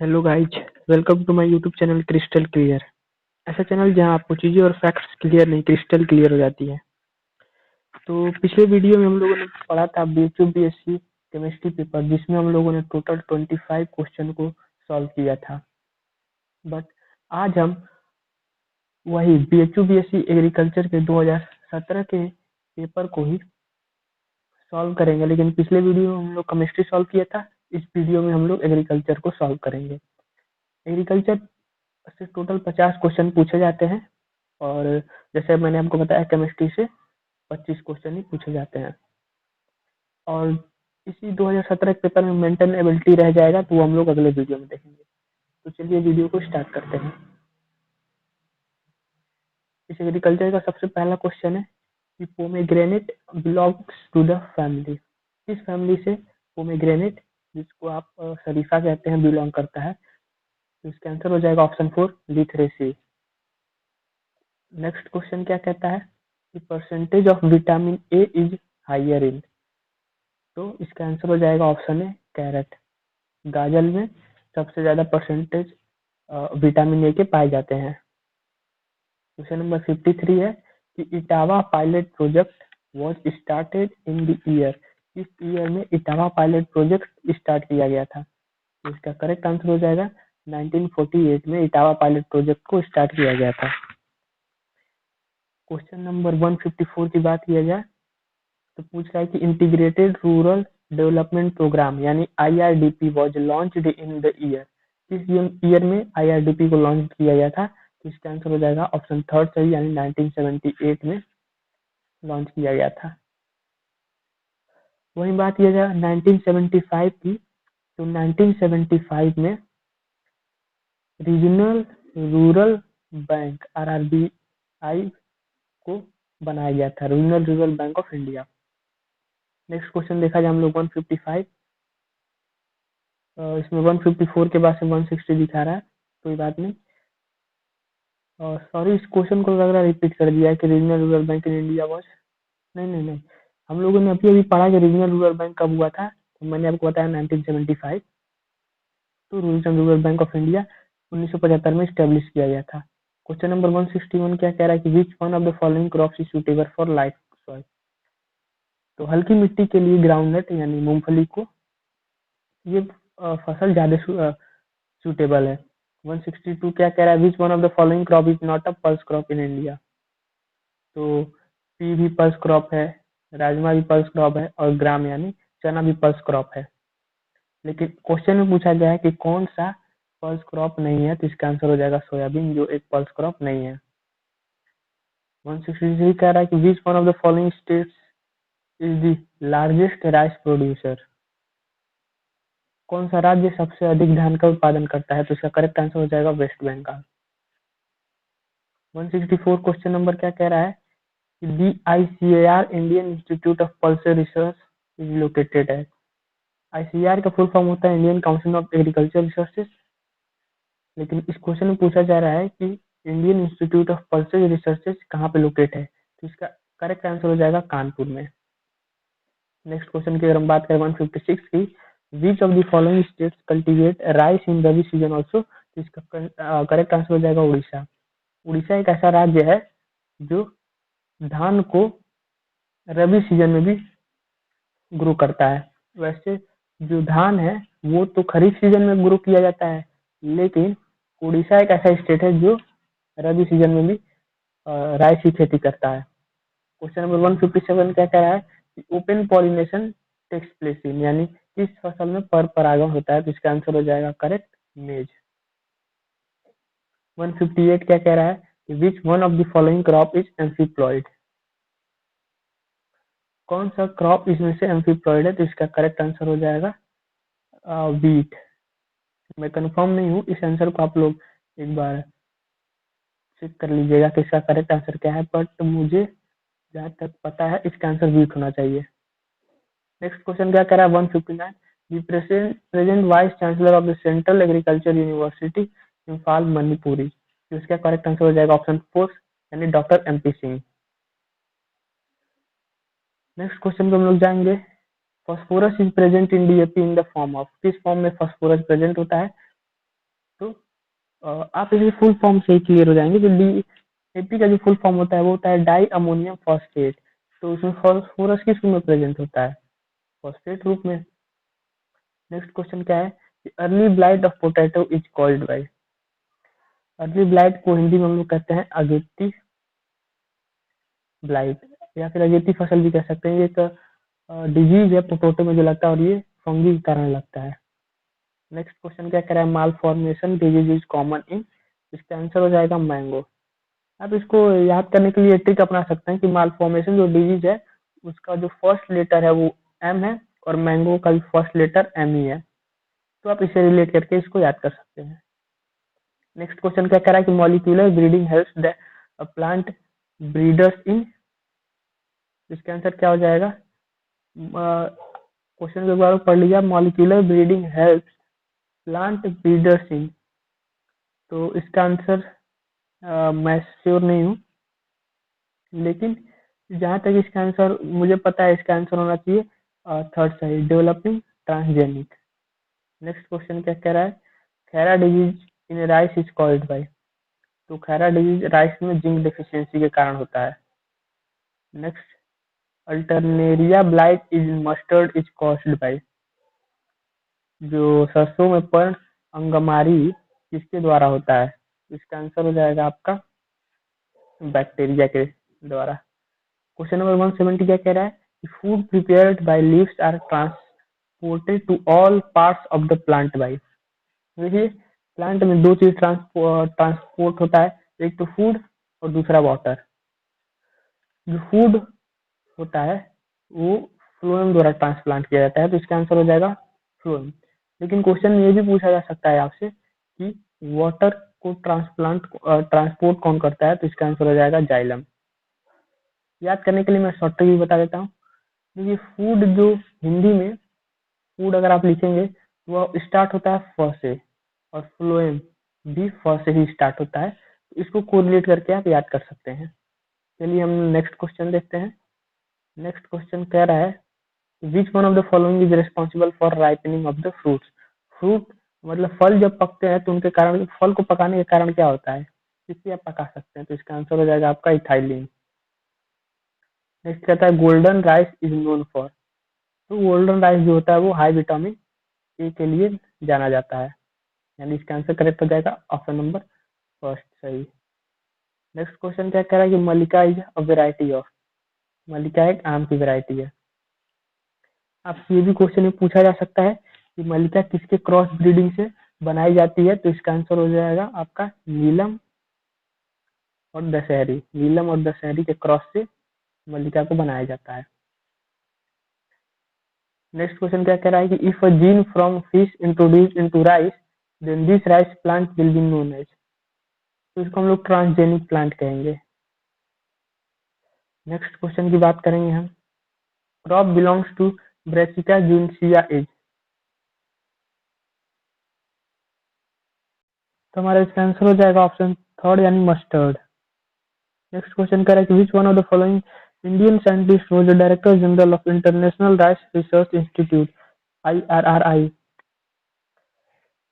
Hello guys, welcome to my YouTube channel crystal clear. ऐसा channel जहां आपको चीज़ें और फैक्ट्स क्लियर नहीं क्रिस्टल क्लियर हो जाती है। तो पिछले वीडियो में हम लोगों ने पढ़ा था बीएचयू बीएससी केमिस्ट्री पेपर, जिसमें हम लोगों ने टोटल 25 क्वेश्चन को सॉल्व किया था। बट आज हम वही बीएचयू बीएससी एग्रीकल्चर के 2017 के पेपर को ही सॉल्व करेंगे। लेकिन पिछले वीडियो में हम लोग केमिस्ट्री सॉल्व किया था, इस वीडियो में हम लोग एग्रीकल्चर को सॉल्व करेंगे। एग्रीकल्चर से टोटल 50 क्वेश्चन पूछे जाते हैं और जैसे मैंने आपको बताया केमिस्ट्री से 25 क्वेश्चन ही पूछे जाते हैं। और इसी 2017 के पेपर में मेंटल एबिलिटी रह जाएगा, तो वो हम लोग अगले वीडियो में देखेंगे। तो चलिए वीडियो को स्टार्ट करते हैं। इस एग्रीकल्चर का सबसे पहला क्वेश्चन है कि pomegranate belongs to the family. किस फैमिली से पोमेग्रेनेट, जिसको आप शरीफा कहते हैं, बिलोंग करता है? तो इसका आंसर हो जाएगा ऑप्शन 4 लिथरेसी। नेक्स्ट क्वेश्चन क्या कहता है कि percentage of vitamin A is higher in. तो इसका आंसर हो जाएगा ऑप्शन ए कैरेट। गाजर में सबसे ज्यादा परसेंटेज विटामिन ए के पाए जाते हैं। क्वेश्चन नंबर 53 है कि Etawah pilot project was started in the year. इस ईयर में इटावा पायलट प्रोजेक्ट स्टार्ट किया गया था। तो इसका करेक्ट आंसर हो जाएगा 1948 में इटावा पायलट प्रोजेक्ट को स्टार्ट किया गया था। क्वेश्चन नंबर 154 की बात किया जाए तो पूछ रहा है कि इंटीग्रेटेड रूरल डेवलपमेंट प्रोग्राम यानी IRDP was launched in the year. किस ईयर में आईआरडीपी को लॉन्च किया गया था? तो इसका आंसर हो जाएगा ऑप्शन थर्ड सही, यानी 1978 में लॉन्च किया गया था। वही बात किया जाए 1975 की, तो 1975 में रीजनल रूरल बैंक आरआरबीआई को बनाया गया था, regional rural bank of India. Next question देखा जाए हम लोग 155। इसमें 154 के बाद से 160 दिखा रहा है, कोई बात नहीं। और सॉरी, इस क्वेश्चन को लग रहा है रिपीट कर दिया है कि regional rural bank in India was. नहीं नहीं नहीं, हम लोगों ने अभी अभी पढ़ा कि रीजनल रूरल बैंक कब हुआ था, तो मैंने आपको बताया 1975। तो regional rural bank of India 1975 में स्टेब्लिश किया गया था। क्वेश्चन नंबर 161 क्या कह रहा है कि which one of the following crops is suitable for life soil. तो हल्की मिट्टी के लिए ग्राउंडनट यानी मूंगफली को ये फसल ज्यादा सुटेबल है। 162 क्या कह रहा है, which one of the following crop is not a pulse crop in India. तो पी भी पल्स क्रॉप है, राजमा भी पल्स क्रॉप है और ग्राम यानी चना भी पल्स क्रॉप है। लेकिन क्वेश्चन में पूछा गया है कि कौन सा पल्स क्रॉप नहीं है, तो इसका आंसर हो जाएगा सोयाबीन, जो एक पल्स क्रॉप नहीं है। 163 कह रहा है कि which one of the following states is the largest rice producer. कौन सा राज्य सबसे अधिक धान का उत्पादन करता है? तो इसका करेक्ट आंसर हो जाएगा वेस्ट बंगाल। 164 क्वेश्चन नंबर क्या कह रहा है कि DICAR Indian institute of pulse research is located है। ICAR का फुल फॉर्म होता है Indian council of agriculture researches. लेकिन इस क्वेश्चन में पूछा जा रहा है कि Indian institute of pulses researches कहाँ पे लोकेट है, तो इसका करेक्ट आंसर हो जाएगा कानपुर में। नेक्स्ट क्वेश्चन की अगर हम बात करें 156 की, which of the following states cultivate rice in rabi season also, तो इसका करेक्ट आंसर हो जाएगा उड़ीसा। उड़ीसा एक ऐसा राज्य है जो धान को रबी सीजन में भी ग्रो करता है। वैसे जो धान है वो तो खरीफ सीजन में ग्रो किया जाता है, लेकिन उड़ीसा एक ऐसा स्टेट है जो रबी सीजन में भी राइस की खेती करता है। क्वेश्चन नंबर 157 क्या कह रहा है कि open pollination takes place in, यानी किस फसल में पर परागण होता है, तो इसका आंसर हो जाएगा करेक्ट मेज। 158 क्या कह रहा है कि which one of the following crop is amphiploid. कौन सा क्रॉप इसमें से एम्फीप्लॉइड है, तो इसका करेक्ट आंसर हो जाएगा वीट। मैं कंफर्म नहीं हूँ, इस आंसर को आप लोग एक बार चेक कर लीजिएगा कि इसका करेक्ट आंसर क्या है, बट मुझे जहाँ तक पता है इसका आंसर वीट होना चाहिए। नेक्स्ट क्वेश्चन क्या कह रहा है 159, the present vice chancellor of the central agriculture university Imphal Manipuri. तो इसका करेक्ट आंसर हो जाएगा ऑप्शन 4 यानी doctor MP Singh. Next question पे हम लोग जाएंगे, phosphorus is present in DAP in the form of, किस फॉर्म में फॉस्फोरस प्रेजेंट होता है? आप इसे फुल फॉर्म से ही क्लियर हो जाएंगे। जो डीएपी का जो फुल फॉर्म होता है वो होता है डाई अमोनियम फॉस्फेट। तो उसमें फॉस्फोरस किस रूप में प्रेजेंट होता है? फॉस्फेट रूप में। नेक्स्ट क्वेश्चन क्या है? Early blight of potato is called by. Early blight को हिंदी में हम लोग कहते हैं अगेती ब्लाइट, या फिर अगेती फसल भी कह सकते हैं। ये एक डिजीज है पोटैटो में जो लगता है, और ये फंगी के कारण लगता है। नेक्स्ट क्वेश्चन क्या कह रहा है? Malformation disease is common in. इसका आंसर हो जाएगा मैंगो। आप इसको याद करने के लिए ट्रिक अपना सकते हैं कि माल फॉर्मेशन जो डिजीज है उसका जो फर्स्ट लेटर है वो एम है, और मैंगो का भी फर्स्ट लेटर एम ही है। तो आप इसे रिलेट करके इसको याद कर सकते हैं। नेक्स्ट क्वेश्चन क्या कह रहा है कि molecular breeding helps the plant breeders in. इसका आंसर क्या हो जाएगा? क्वेश्चन को एक बार पढ़ लीजिए। Molecular breeding helps plant breeders in. तो इसका आंसर मैं श्योर नहीं हूँ, लेकिन जहां तक इसका आंसर मुझे पता है, इसका आंसर होना चाहिए थर्ड सही, डेवलपिंग ट्रांसजेनिक। नेक्स्ट क्वेश्चन क्या कह रहा है? Khaira disease in rice is called by. तो खैरा डिजीज राइस में जिंक डेफिशिएंसी के कारण होता है। Next, Alternaria blight is mustard is caused by. जो सरसों में पर्ण अंगमारी किसके द्वारा होता है? इसका आंसर हो जाएगा आपका बैक्टीरिया के द्वारा। क्वेश्चन नंबर 170 क्या कह रहा है? Food prepared by leaves are transported to all parts of the plant by. देखिए, प्लांट में दो चीज ट्रांसपोर्ट होता है, एक तो फूड और दूसरा वाटर। जो फूड होता है वो फ्लोएम द्वारा ट्रांसप्लांट किया जाता है, तो इसका आंसर हो जाएगा फ्लोएम। लेकिन क्वेश्चन में ये भी पूछा जा सकता है आपसे कि वाटर को ट्रांसपोर्ट कौन करता है, तो इसका आंसर हो जाएगा जाइलम। याद करने के लिए मैं शॉर्ट ट्रिक भी बता देता हूँ। देखिए, फूड जो हिंदी में फूड अगर आप लिखेंगे तो वह स्टार्ट होता है फ से, और फ्लोएम भी फ से ही स्टार्ट होता है। तो इसको कोरिलेट करके आप याद कर सकते हैं। चलिए हम नेक्स्ट क्वेश्चन देखते हैं। नेक्स्ट क्वेश्चन कह रहा है which one of the following is responsible for ripening of the fruits. Fruit मतलब फल जब पकते हैं तो उनके कारण, फल को पकाने के कारण क्या होता है, किससे आप पका सकते हैं? तो इसका आंसर हो जाएगा आपका इथाइलिन। नेक्स्ट कहता है golden rice is known for. तो गोल्डन राइस जो होता है वो हाई विटामिन ए के लिए जाना जाता है, यानी इसका आंसर करेक्ट हो जाएगा ऑप्शन नंबर फर्स्ट सही। नेक्स्ट क्वेश्चन क्या कह रहा है कि मल्लिका इज अ वेराइटी ऑफ। मल्लिका एक आम की वेराइटी है। आपसे ये भी क्वेश्चन में पूछा जा सकता है कि मल्लिका किसके क्रॉस ब्रीडिंग से बनाई जाती है, तो इसका आंसर हो जाएगा आपका नीलम और दशहरी। नीलम और दशहरी के क्रॉस से मल्लिका को बनाया जाता है। नेक्स्ट क्वेश्चन क्या कह रहा है कि if a gene from fish introduce into rice then this rice plant will be known as. तो इसको हम लोग ट्रांसजेनिक प्लांट कहेंगे। नेक्स्ट क्वेश्चन की बात करेंगे हम। Crop belongs to Brassica juncea as. तो हमारा इसका आंसर हो जाएगा ऑप्शन थर्ड, यानी मस्टर्ड। नेक्स्ट क्वेश्चन कह रहा है कि which one of the following Indian scientist was the director general of international rice research institute IRRI।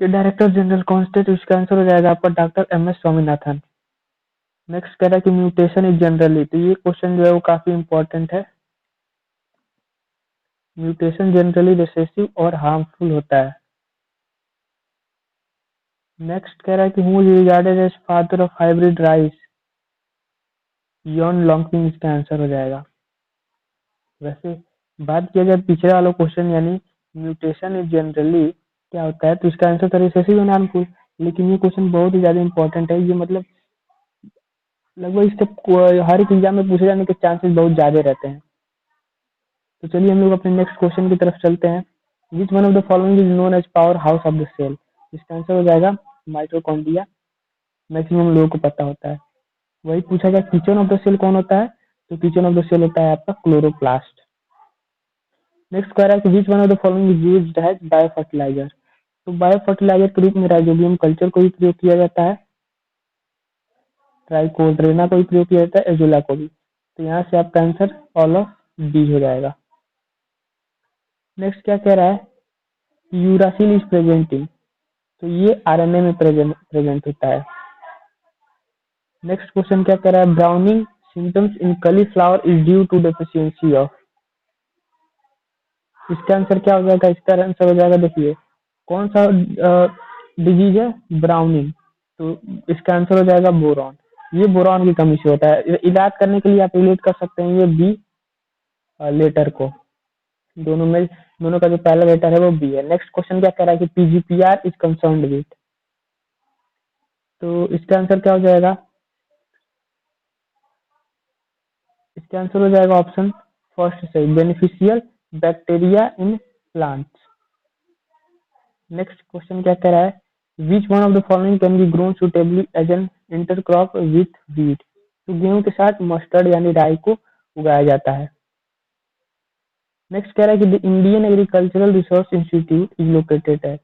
के डायरेक्टर जनरल कौन थे? तो इसका आंसर हो जाएगा आपका डॉक्टर MS स्वामीनाथन। नेक्स्ट कह रहा है कि म्यूटेशन इज जनरली। तो ये क्वेश्चन जो है वो काफी इंपॉर्टेंट है। म्यूटेशन जनरली रिसेसिव और हार्मफुल होता है। नेक्स्ट कह रहा है कि who is regarded as father of hybrid rice. Yuan Longping इसका आंसर हो जाएगा। वैसे बात किया जाए पिछले वाला क्वेश्चन, यानी म्यूटेशन इज जनरली क्या होता है, तो इसका आंसर था रिसेसिव एंड हार्मफुल। लेकिन ये क्वेश्चन बहुत ही ज्यादा इंपॉर्टेंट है। ये मतलब लगभग इससे हर एक एग्जाम में पूछे जाने के चांसेस बहुत ज्यादा रहते हैं। तो चलिए हम लोग अपने नेक्स्ट क्वेश्चन की तरफ चलते हैं। Which one of the following is known as power house of the cell. इसका आंसर हो जाएगा माइटोकॉन्ड्रिया। मैक्सिमम लोगों को पता होता है। वही पूछा गया किचन ऑफ द सेल कौन होता है, तो किचन ऑफ द सेल होता है आपका क्लोरोप्लास्ट। नेक्स्ट कह रहा है कि which one of the following is used as bio fertilizer. तो बायो फर्टिलाइजर के रूप में राइजोबियम कल्चर को भी प्रयोग किया जाता है, ट्राइकोड्रेना को भी प्रयोग किया जाता है, एजोला को भी। तो यहाँ से आपका आंसर ऑल ऑफ डी हो जाएगा। नेक्स्ट क्या कह रहा है? Uracil is present in. तो ये आरएनए में प्रेजेंट होता है। नेक्स्ट क्वेश्चन क्या कह रहा है, browning symptoms in cauliflower is due to deficiency of. इसका आंसर क्या हो जाएगा, इसका आंसर हो जाएगा, देखिए कौन सा डिजीज है, ब्राउनिंग, तो इसका आंसर हो जाएगा बोरॉन। ये बोरॉन की कमी से होता है। इलाज करने के लिए आप रिलेट कर सकते हैं ये बी लेटर को, दोनों का जो पहला लेटर है वो बी है। नेक्स्ट क्वेश्चन क्या कह रहा है कि पीजीपीआर इज कंसर्न्ड विथ, तो इसका आंसर क्या हो जाएगा, इसका आंसर हो जाएगा ऑप्शन फर्स्ट से, beneficial bacteria in plants. Next question क्या कह रहा है, which one of the following can be grown suitably as an intercrop with wheat, तो गेहूं के साथ मस्टर्ड यानी राई को उगाया जाता है। नेक्स्ट कह रहा है कि the Indian agricultural research institute is located है,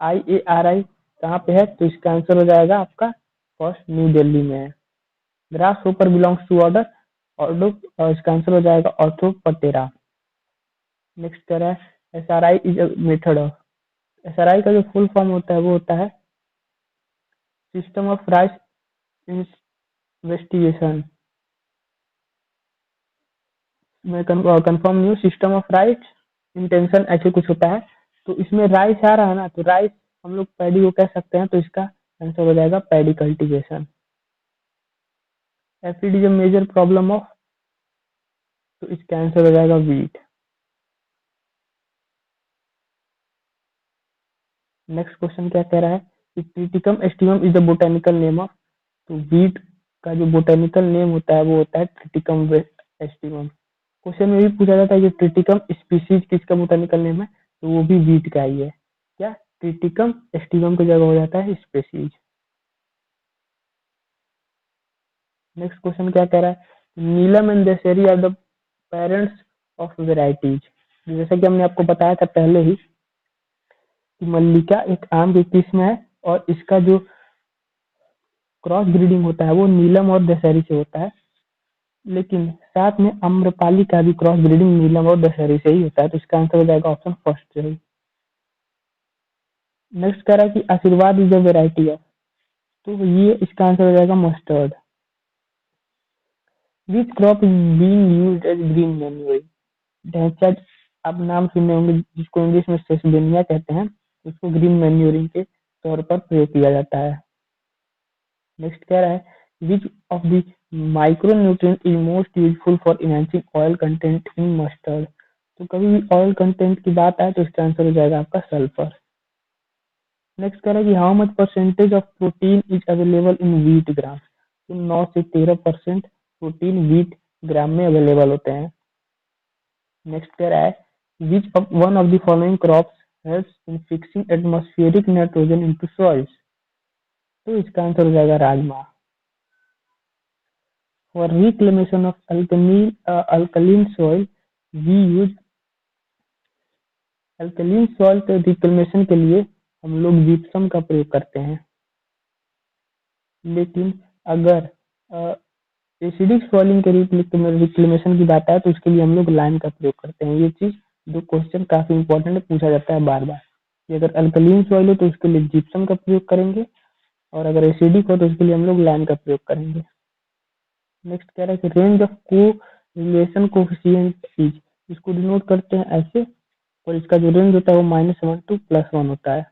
IARI कहाँ पे है, तो इसका आंसर हो जाएगा आपका फर्स्ट न्यू दिल्ली में है। Grasshopper belongs to order ऑर्डो, और इसका आंसर हो जाएगा ऑर्थोपटेरा। नेक्स्ट कह रहा है SRI is a method of, SRI का जो फुल फॉर्म होता है वो होता है सिस्टम ऑफ राइस इन्वेस्टिगेशन, मैं कंफर्म नहीं हूँ, सिस्टम ऑफ राइट इंटेंशन ऐसे कुछ होता है। तो इसमें राइस आ रहा है ना, तो राइस हम लोग पैडी को कह सकते हैं, तो इसका आंसर हो जाएगा paddy cultivation. Aphid is a major problem of, तो इसका आंसर हो जाएगा वीट। नेक्स्ट क्वेश्चन क्या कह रहा है कि Triticum aestivum is the botanical name of, तो वीट का जो बोटेनिकल नेम होता है वो होता है ट्रिटिकम एस्टिवम। क्वेश्चन में भी पूछा जाता है कि ट्रिटिकम स्पीसीज किसका बोटेनिकल नेम है, तो वो भी वीट का ही है। क्या, ट्रिटिकम एस्टिवम की जगह हो जाता है स्पीसीज। नेक्स्ट क्वेश्चन क्या कह रहा है, Neelam and Dashehari are the parents of varieties, जैसा कि हमने आपको बताया था पहले ही कि मल्लिका एक आम की किस्म है और इसका जो क्रॉस ब्रीडिंग होता है वो नीलम और दशहरी से होता है, लेकिन साथ में अम्रपाली का भी क्रॉस ब्रीडिंग नीलम और दशहरी से ही होता है, तो इसका आंसर हो जाएगा ऑप्शन फर्स्ट से ही। नेक्स्ट कह रहा है कि आशीर्वाद इज अ वेराइटी ऑफ, तो ये इसका आंसर हो जाएगा mustard. Which crop is being used as green manure, dhaincha आप नाम सुने होंगे जिसको इंग्लिश में सेसबेनिया कहते हैं, उसको ग्रीन मैन्योरिंग के तौर पर प्रयोग किया जाता है। नेक्स्ट कह रहा है which of the micro nutrient is most useful for enhancing oil content in mustard, तो कभी भी ऑयल कंटेंट की बात आए तो इसका आंसर हो जाएगा आपका सल्फर। नेक्स्ट कह रहा है कि how much percentage of protein is available in wheat gram, तो 9 से 13% प्रोटीन व्हीट ग्राम में अवेलेबल होते हैं। नेक्स्ट कह रहा है which of one of the following crops helps in fixing atmospheric nitrogen into soils, तो इसका आंसर हो जाएगा rajma. For reclamation of alkaline soil, we use alkaline soil के रिक्लेमेशन के लिए हम लोग जिप्सम का प्रयोग करते हैं, लेकिन अगर एसिडिक सॉइलिंग के रिक्लेमेशन की बात आए तो उसके लिए हम लोग लाइम का प्रयोग करते हैं। ये चीज दो क्वेश्चन काफी इंपॉर्टेंट है, पूछा जाता है बार बार कि अगर अल्कलीन सॉइल हो तो उसके लिए जिप्सम का प्रयोग करेंगे, और अगर एसिडिक हो तो उसके लिए हम लोग लाइम का प्रयोग करेंगे। नेक्स्ट कह रहा है कि रेंज ऑफ को रिलेशन कोफिशिएंट इज, इसको डिनोट करते हैं ऐसे, और इसका जो रेंज होता है वो -1 to +1 होता है।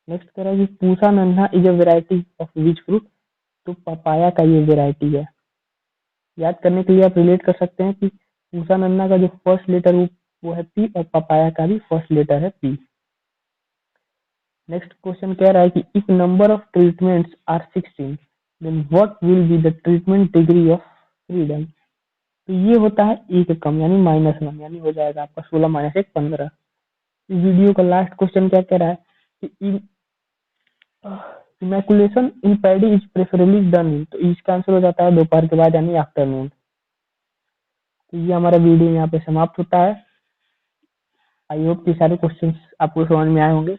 नेक्स्ट कह रहा है कि पूसा नन्हा is a variety of which fruit, तो पपाया का ये वेराइटी है। याद करने के लिए आप रिलेट कर सकते हैं कि पूसा नन्हा का जो फर्स्ट लेटर वो है पी, और पपाया का भी फर्स्ट लेटर है पी। नेक्स्ट क्वेश्चन कह रहा है कि if number of treatments are 16 then what will be the treatment degree of freedom, तो ये होता है एक कम यानी -1, यानी हो जाएगा आपका 16 - 1 15। इस वीडियो का लास्ट क्वेश्चन क्या कह रहा है कि emasculation in paddy is preferably done in, तो इसका आंसर हो जाता है दोपहर के बाद यानी आफ्टरनून। तो ये हमारा वीडियो यहाँ पे समाप्त होता है। आई होप कि सारे क्वेश्चंस आपको समझ में आए होंगे,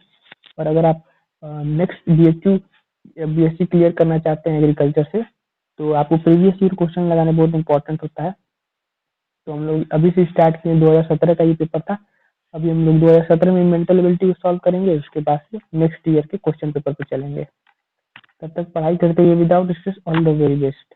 और अगर आप नेक्स्ट BHU BSc क्लियर करना चाहते हैं एग्रीकल्चर से, तो आपको प्रीवियस ईयर क्वेश्चन लगाना बहुत इंपॉर्टेंट होता है। तो हम लोग अभी से स्टार्ट किए, 2017 का ये पेपर था, अभी हम लोग 2017 में मेंटल एबिलिटी को सॉल्व करेंगे, उसके बाद से नेक्स्ट ईयर के क्वेश्चन पेपर पे चलेंगे। तब तक पढ़ाई करते हुए without stress, all the very best.